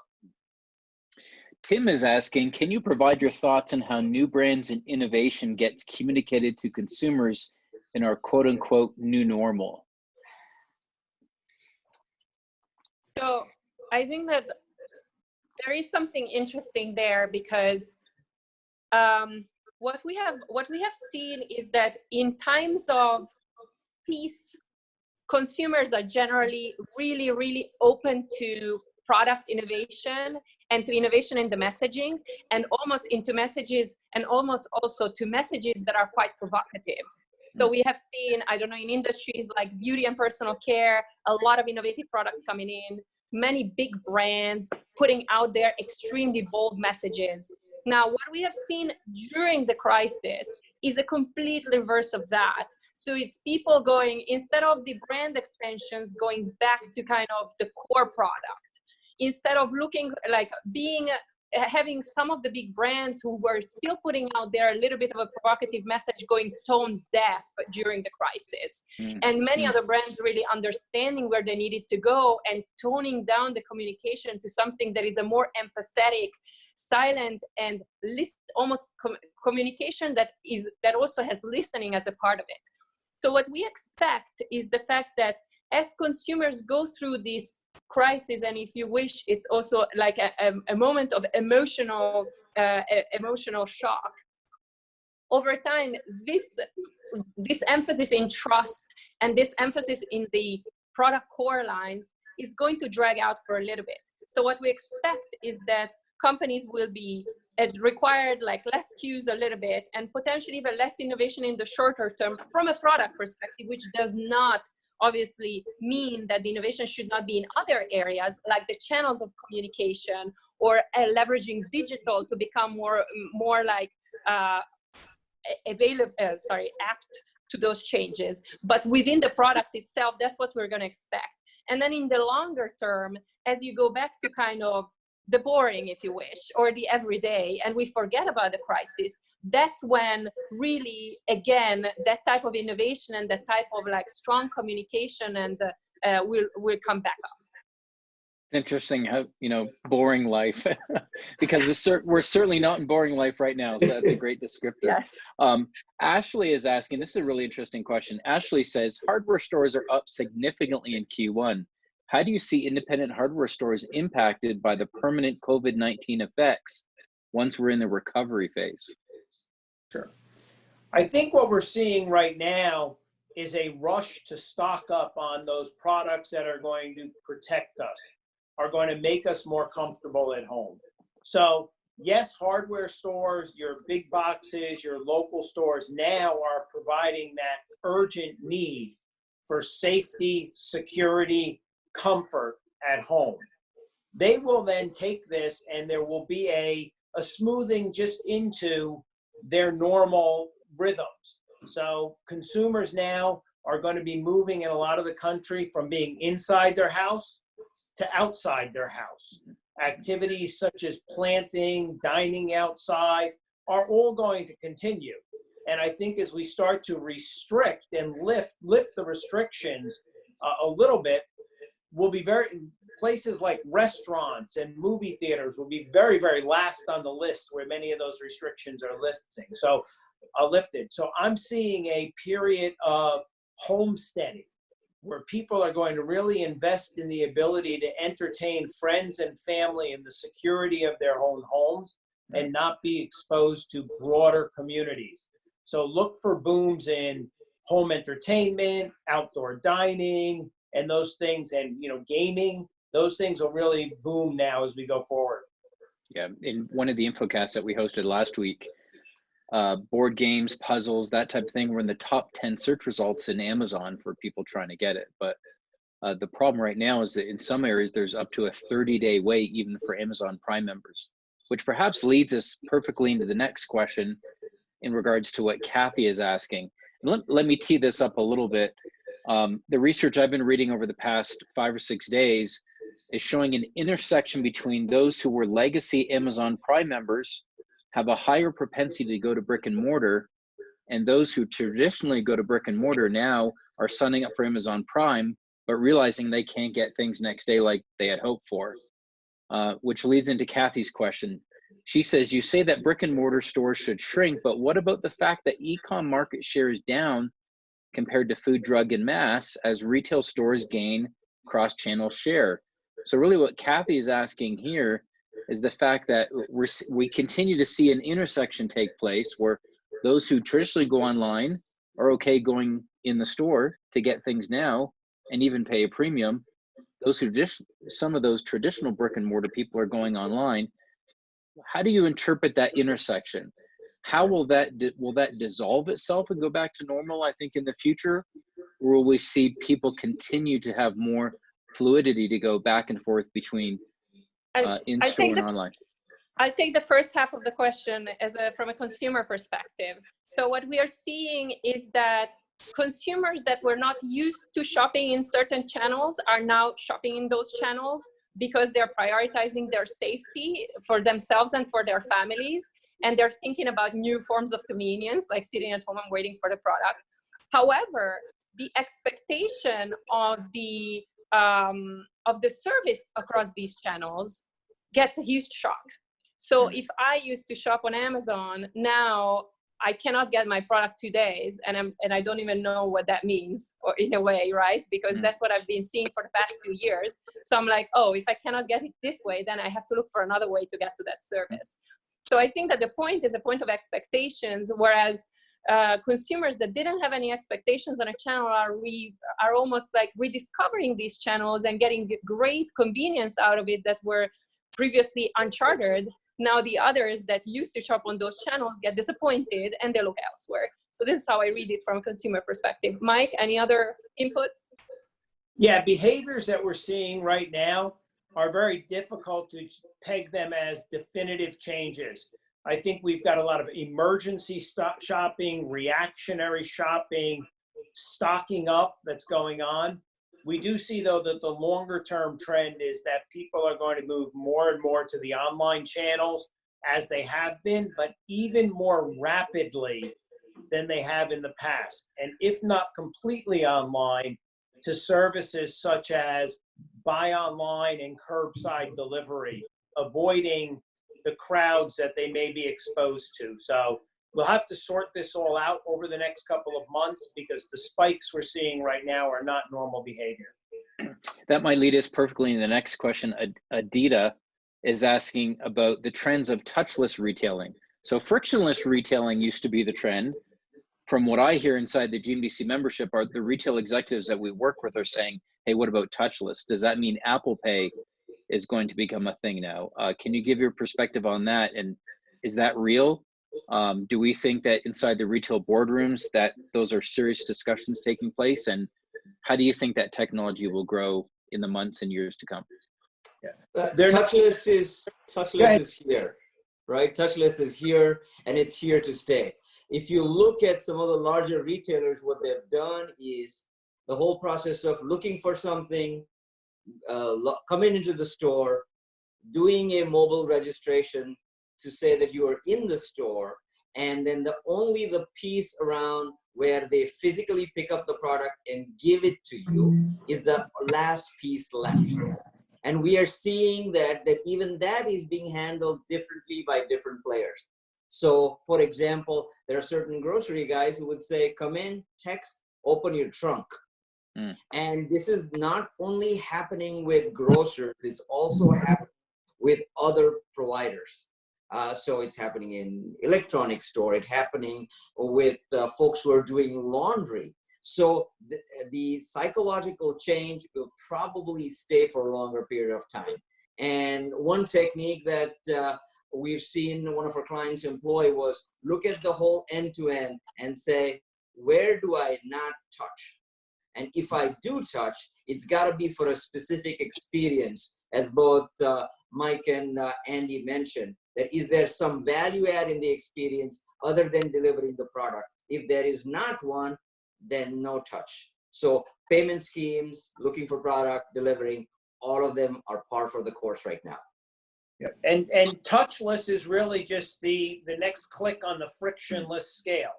Tim is asking, can you provide your thoughts on how new brands and innovation gets communicated to consumers in our quote unquote new normal? So I think that there is something interesting there because what we have seen is that in times of peace, consumers are generally really, really open to product innovation and to innovation in the messaging, and almost into messages, and almost also to messages that are quite provocative. So we have seen, I don't know, in industries like beauty and personal care, a lot of innovative products coming in, many big brands putting out their extremely bold messages. Now, what we have seen during the crisis is a complete reverse of that. So it's people going, instead of the brand extensions, going back to kind of the core product. Instead of looking like having some of the big brands who were still putting out there a little bit of a provocative message going tone deaf during the crisis. And many other brands really understanding where they needed to go and toning down the communication to something that is a more empathetic, silent, and almost communication that also has listening as a part of it. So what we expect is the fact that as consumers go through this crisis, and if you wish, it's also like a moment of emotional shock. Over time, this emphasis in trust and this emphasis in the product core lines is going to drag out for a little bit. So what we expect is that companies will be required like less SKUs a little bit, and potentially even less innovation in the shorter term from a product perspective, which does not obviously mean that the innovation should not be in other areas like the channels of communication or leveraging digital to become more like apt to those changes. But within the product itself, that's what we're going to expect. And then in the longer term, as you go back to kind of the boring, if you wish, or the everyday, and we forget about the crisis, that's when really, again, that type of innovation and that type of like strong communication and will come back up. It's interesting how, boring life, because we're certainly not in boring life right now. So that's a great descriptor. Yes. Ashley is asking, this is a really interesting question. Ashley says, hardware stores are up significantly in Q1. How do you see independent hardware stores impacted by the permanent COVID-19 effects once we're in the recovery phase? Sure. I think what we're seeing right now is a rush to stock up on those products that are going to protect us, are going to make us more comfortable at home. So yes, hardware stores, your big boxes, your local stores now are providing that urgent need for safety, security, comfort at home. They will then take this and there will be a smoothing just into their normal rhythms. So consumers now are going to be moving in a lot of the country from being inside their house to outside their house. Activities such as planting, dining outside are all going to continue. And I think as we start to restrict and lift the restrictions a little bit, places like restaurants and movie theaters will be very, very last on the list where many of those restrictions are lifted. So I'm seeing a period of homesteading where people are going to really invest in the ability to entertain friends and family in the security of their own homes and not be exposed to broader communities. So look for booms in home entertainment, outdoor dining, and those things, and gaming. Those things will really boom now as we go forward. Yeah, in one of the Infocasts that we hosted last week, board games, puzzles, that type of thing were in the top 10 search results in Amazon for people trying to get it. But the problem right now is that in some areas there's up to a 30-day wait even for Amazon Prime members, which perhaps leads us perfectly into the next question in regards to what Kathy is asking. Let me tee this up a little bit. The research I've been reading over the past 5 or 6 days is showing an intersection between those who were legacy Amazon Prime members have a higher propensity to go to brick and mortar, and those who traditionally go to brick and mortar now are signing up for Amazon Prime, but realizing they can't get things next day like they had hoped for, which leads into Kathy's question. She says, you say that brick and mortar stores should shrink, but what about the fact that e-com market share is down compared to food, drug, and mass as retail stores gain cross-channel share? So really what Kathy is asking here is the fact that we continue to see an intersection take place where those who traditionally go online are okay going in the store to get things now and even pay a premium. Those who some of those traditional brick and mortar people are going online. How do you interpret that intersection? How will that dissolve itself and go back to normal, I think, in the future? Or will we see people continue to have more fluidity to go back and forth between in-store and online? I'll take the first half of the question from a consumer perspective. So what we are seeing is that consumers that were not used to shopping in certain channels are now shopping in those channels because they're prioritizing their safety for themselves and for their families. And they're thinking about new forms of convenience, like sitting at home and waiting for the product. However, the expectation of the service across these channels gets a huge shock. So if I used to shop on Amazon, now I cannot get my product 2 days, and I don't even know what that means, or in a way, right? Because that's what I've been seeing for the past 2 years. So I'm like, oh, if I cannot get it this way, then I have to look for another way to get to that service. So I think that the point is a point of expectations, whereas consumers that didn't have any expectations on a channel are almost like rediscovering these channels and getting great convenience out of it that were previously uncharted. Now the others that used to shop on those channels get disappointed and they look elsewhere. So this is how I read it from a consumer perspective. Mike, any other inputs? Yeah, behaviors that we're seeing right now are very difficult to peg them as definitive changes. I think we've got a lot of emergency shopping, reactionary shopping, stocking up that's going on. We do see, though, that the longer term trend is that people are going to move more and more to the online channels as they have been, but even more rapidly than they have in the past. And if not completely online, to services such as buy online and curbside delivery, avoiding the crowds that they may be exposed to. So we'll have to sort this all out over the next couple of months because the spikes we're seeing right now are not normal behavior. That might lead us perfectly into the next question. Adita is asking about the trends of touchless retailing. So frictionless retailing used to be the trend. From what I hear inside the GMDC membership, are the retail executives that we work with are saying, hey, what about touchless? Does that mean Apple Pay is going to become a thing now? Can you give your perspective on that? And is that real? Do we think that inside the retail boardrooms that those are serious discussions taking place? And how do you think that technology will grow in the months and years to come? Touchless is here, right? Touchless is here, and it's here to stay. If you look at some of the larger retailers, what they've done is the whole process of looking for something, coming into the store, doing a mobile registration to say that you are in the store, and then only the piece around where they physically pick up the product and give it to you is the last piece left. And we are seeing that even that is being handled differently by different players. So, for example, there are certain grocery guys who would say, come in, text, open your trunk. And this is not only happening with grocers, it's also happening with other providers. So it's happening in electronic store, it's happening with folks who are doing laundry. So the psychological change will probably stay for a longer period of time. And one technique that we've seen one of our clients employ was look at the whole end-to-end and say, where do I not touch? And if I do touch, it's got to be for a specific experience, as both Mike and Andy mentioned, that is there some value add in the experience other than delivering the product? If there is not one, then no touch. So payment schemes, looking for product, delivering, all of them are par for the course right now. Yeah. And touchless is really just the next click on the frictionless scale,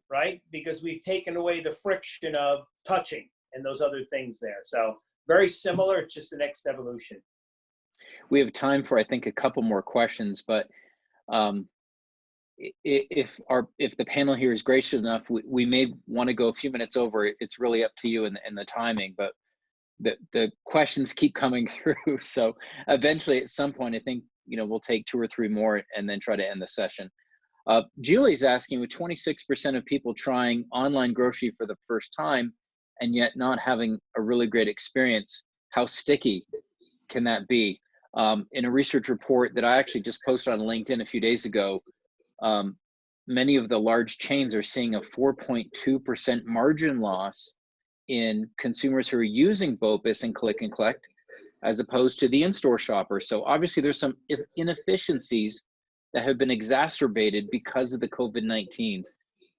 right? Because we've taken away the friction of touching and those other things there. So very similar, it's just the next evolution. We have time for, I think, a couple more questions, but if the panel here is gracious enough, we may want to go a few minutes over. It's really up to you and the timing, but the questions keep coming through. So eventually at some point, I think, we'll take 2 or 3 more and then try to end the session. Julie's asking, with 26% of people trying online grocery for the first time and yet not having a really great experience, how sticky can that be? In a research report that I actually just posted on LinkedIn a few days ago, many of the large chains are seeing a 4.2% margin loss in consumers who are using BOPUS and click and collect as opposed to the in-store shopper. So obviously there's some inefficiencies that have been exacerbated because of the COVID-19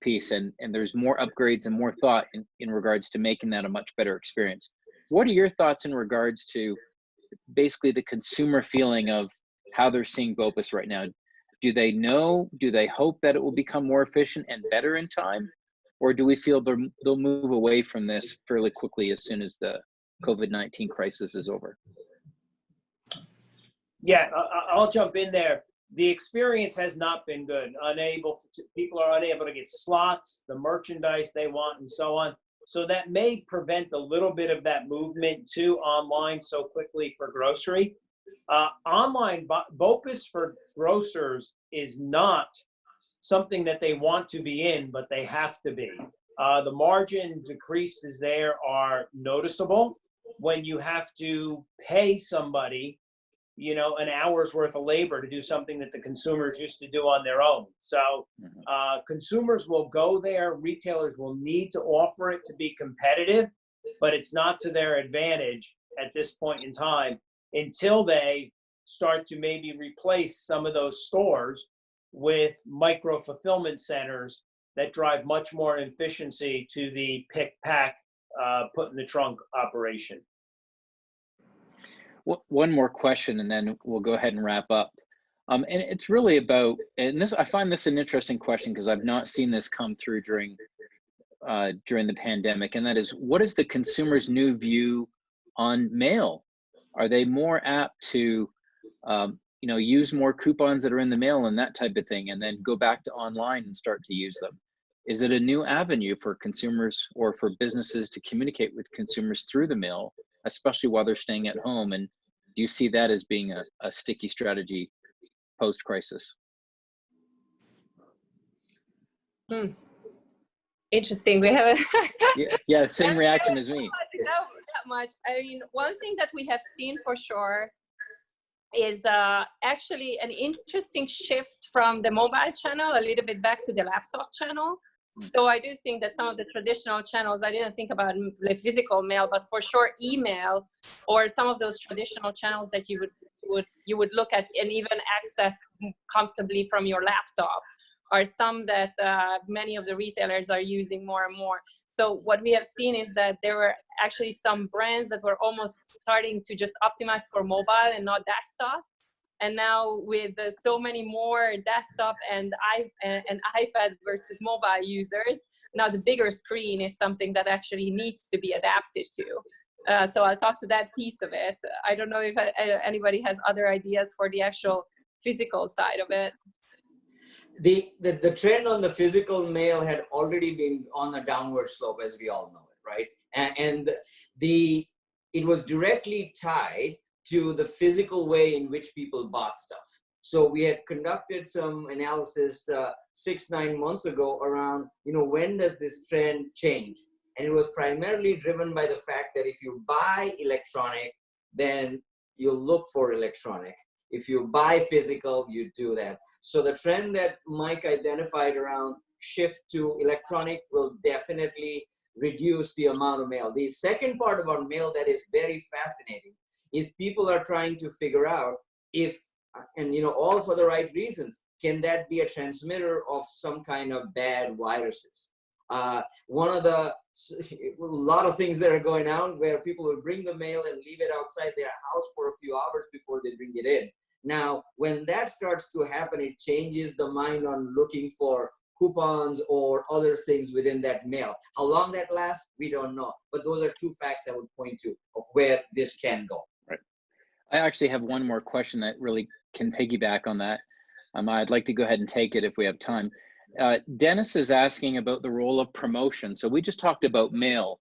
piece, and there's more upgrades and more thought in regards to making that a much better experience. What are your thoughts in regards to basically the consumer feeling of how they're seeing BOPUS right now? Do they know, do they hope that it will become more efficient and better in time? Or do we feel they'll move away from this fairly quickly as soon as the COVID-19 crisis is over? Yeah, I'll jump in there. The experience has not been good. People are unable to get slots, the merchandise they want, and so on. So that may prevent a little bit of that movement to online so quickly for grocery. Online BOPUS for grocers is not something that they want to be in, but they have to be. The margin decreases there are noticeable when you have to pay somebody, an hour's worth of labor to do something that the consumers used to do on their own. So consumers will go there, retailers will need to offer it to be competitive, but it's not to their advantage at this point in time until they start to maybe replace some of those stores with micro fulfillment centers that drive much more efficiency to the pick, pack, put in the trunk operation. One more question, and then we'll go ahead and wrap up. And it's really about, and this, I find this an interesting question because I've not seen this come through during the pandemic, and that is, what is the consumer's new view on mail? Are they more apt to, use more coupons that are in the mail and that type of thing, and then go back to online and start to use them? Is it a new avenue for consumers or for businesses to communicate with consumers through the mail, especially while they're staying at home? And do you see that as being a sticky strategy post-crisis? Interesting. We have yeah, same reaction as me. That much. I mean, one thing that we have seen for sure is actually an interesting shift from the mobile channel a little bit back to the laptop channel. So I do think that some of the traditional channels, I didn't think about the physical mail, but for sure email or some of those traditional channels that you would look at and even access comfortably from your laptop are some that many of the retailers are using more and more. So what we have seen is that there were actually some brands that were almost starting to just optimize for mobile and not desktop. And now with so many more desktop and iPad versus mobile users, now the bigger screen is something that actually needs to be adapted to. So I'll talk to that piece of it. I don't know if anybody has other ideas for the actual physical side of it. The trend on the physical mail had already been on a downward slope, as we all know it, right? And it was directly tied to the physical way in which people bought stuff. So we had conducted some analysis 6-9 months ago around, when does this trend change? And it was primarily driven by the fact that if you buy electronic, then you'll look for electronic. If you buy physical, you do that. So the trend that Mike identified around shift to electronic will definitely reduce the amount of mail. The second part about mail that is very fascinating is people are trying to figure out if, and all for the right reasons, can that be a transmitter of some kind of bad viruses? A lot of things that are going on where people will bring the mail and leave it outside their house for a few hours before they bring it in. Now, when that starts to happen, it changes the mind on looking for coupons or other things within that mail. How long that lasts, we don't know. But those are two facts I would point to of where this can go. Right. I actually have one more question that really can piggyback on that. I'd like to go ahead and take it if we have time. Dennis is asking about the role of promotion. So we just talked about mail.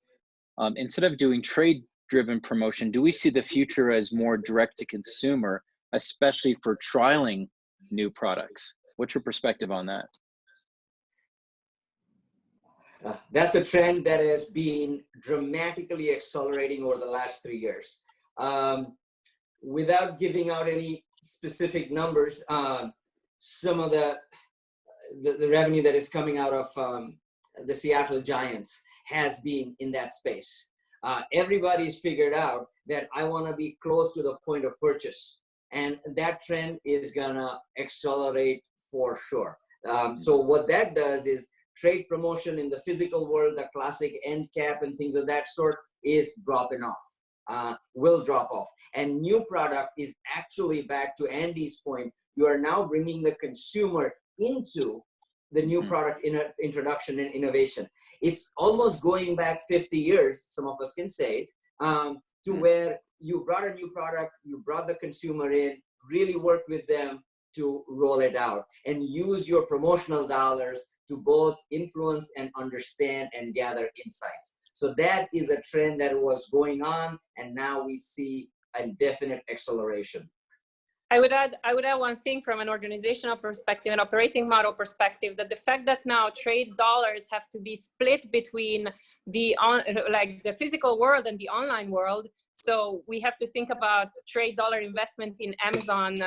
Instead of doing trade-driven promotion, do we see the future as more direct-to-consumer, especially for trialing new products? What's your perspective on that? That's a trend that has been dramatically accelerating over the last 3 years. Without giving out any specific numbers, some of the revenue that is coming out of the Seattle Giants has been in that space. Everybody's figured out that I want to be close to the point of purchase, and that trend is gonna accelerate for sure. So what that does is trade promotion in the physical world, the classic end cap and things of that sort, is dropping off, will drop off. And new product is actually, back to Andy's point, you are now bringing the consumer into the new product introduction and innovation. It's almost going back 50 years, some of us can say it, to where you brought a new product, you brought the consumer in, really worked with them to roll it out, and use your promotional dollars to both influence and understand and gather insights. So that is a trend that was going on, and now we see a definite acceleration. I would add one thing from an organizational perspective, an operating model perspective, that the fact that now trade dollars have to be split between the physical world and the online world. So we have to think about trade dollar investment in Amazon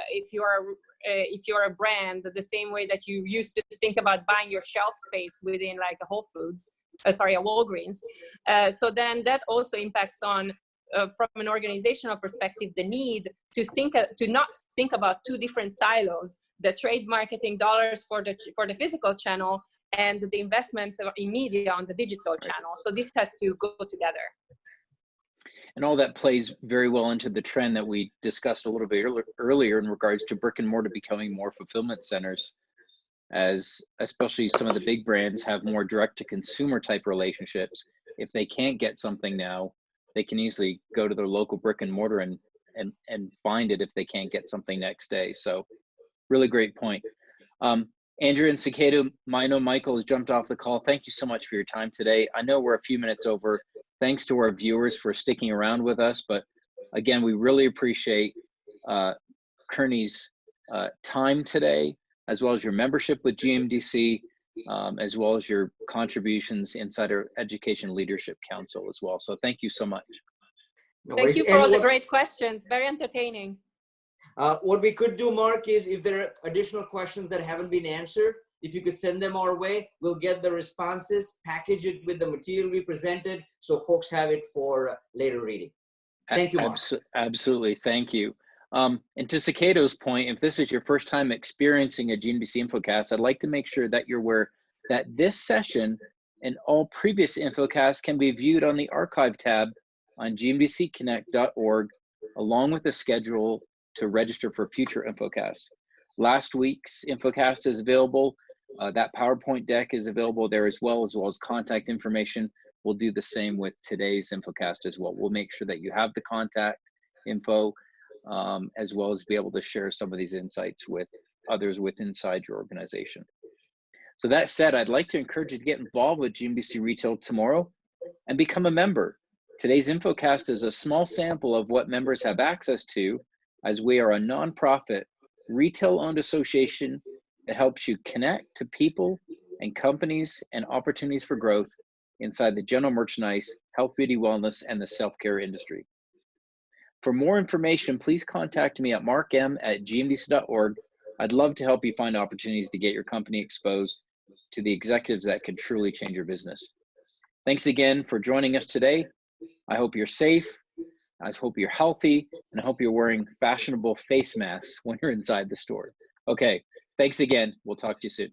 if you're a brand, the same way that you used to think about buying your shelf space within like a Whole Foods. Walgreens. So then that also impacts on, from an organizational perspective, the need to not think about two different silos: the trade marketing dollars for the physical channel and the investment in media on the digital channel. So this has to go together. And all that plays very well into the trend that we discussed a little bit earlier in regards to brick and mortar becoming more fulfillment centers, as especially some of the big brands have more direct to consumer type relationships. If they can't get something now, they can easily go to their local brick and mortar and find it if they can't get something next day. So really great point. Andrew and Cicado, I know Michael has jumped off the call. Thank you so much for your time today. I know we're a few minutes over. Thanks to our viewers for sticking around with us. But again, we really appreciate Kearney's time today, as well as your membership with GMDC, as well as your contributions inside our Education Leadership Council as well. So thank you so much. Thank you for all the great questions. Very entertaining. What we could do, Mark, is if there are additional questions that haven't been answered, if you could send them our way, we'll get the responses, package it with the material we presented, so folks have it for later reading. Thank you, Mark. Absolutely, thank you. And to Cicado's point, if this is your first time experiencing a GMDC Infocast, I'd like to make sure that you're aware that this session and all previous Infocasts can be viewed on the archive tab on gmdcconnect.org, along with the schedule to register for future Infocasts. Last week's Infocast is available. That PowerPoint deck is available there as well as contact information. We'll do the same with today's Infocast as well. We'll make sure that you have the contact info, as well as be able to share some of these insights with others inside your organization. So that said, I'd like to encourage you to get involved with GMDC Retail tomorrow and become a member. Today's Infocast is a small sample of what members have access to, as we are a nonprofit, retail-owned association that helps you connect to people and companies and opportunities for growth inside the general merchandise, health, beauty, wellness, and the self-care industry. For more information, please contact me at markm@gmdc.org. I'd love to help you find opportunities to get your company exposed to the executives that can truly change your business. Thanks again for joining us today. I hope you're safe. I hope you're healthy, and I hope you're wearing fashionable face masks when you're inside the store. Okay, thanks again. We'll talk to you soon.